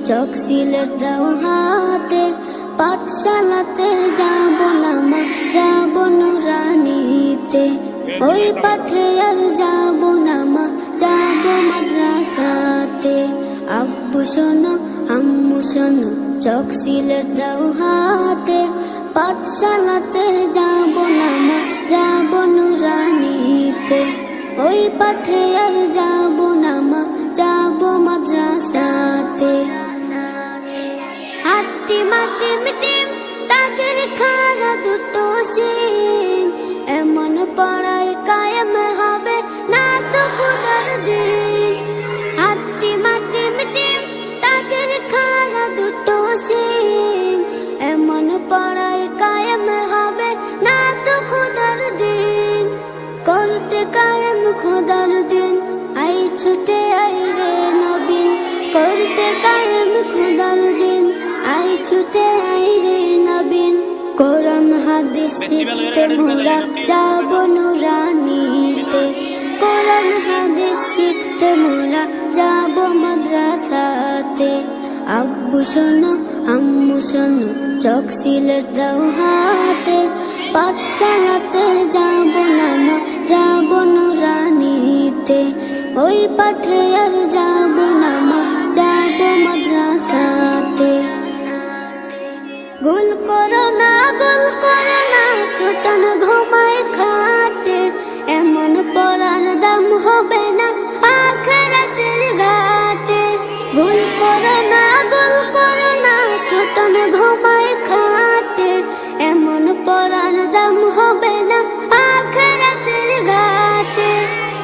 চক সিলেট দাও হাতে, পাঠশালাতে যাব না মা, যাব নুরানিতে। ওই পাঠে আর যাব না মা, যাব মাদ্রাসাতে। আব্বু শোনো আম্মু শোনো, চক সিলেট দাও হাতে, পাঠশালাতে যাব না মা, যাব নুরানিতে। ওই পাঠে আর যাব না মা, যাব মাদ্রাসাতে। হাতিম হাতিম টিম তাদের খাড়া দুটো শিং, এমন পড়াই কায়েম হবে না তো খোদার দিন। হাতিম হাতিম টিম তাদের খাড়া দুটো শিং, এমন পড়াই কায়েম হবে না তো খোদার দিন। করতে কায়েম খোদার দিন, আই ছুটে আই রে নবীন। করতে কায়েম খোদার দিন, আই ছুটে আই রে নবীন। কোরআন হাদিস শিখতে মোরা যাব নুরানিতে। কোরআন হাদিস শিখতে মোরা যাব মাদ্রাসাতে। আব্বু শোনো আম্মু শোনো, চক সিলেট দাও হাতে, পাঠশালাতে যাব না মা, যাব নুরানিতে। ওই পাঠে আর যাব না মা, যাব মাদ্রাসাতে। গোল করো না ছোটন ঘুমায় খাটে, এমন পড়ার দাম হবে না আখিরাতের ঘাটে। গোল করো না ছোটন ঘুমায় খাটে, এমন পড়ার দাম হবে না আখিরাতের ঘাটে।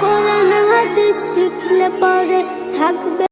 কোরআন হাদিস শিখলে পরে থাকবে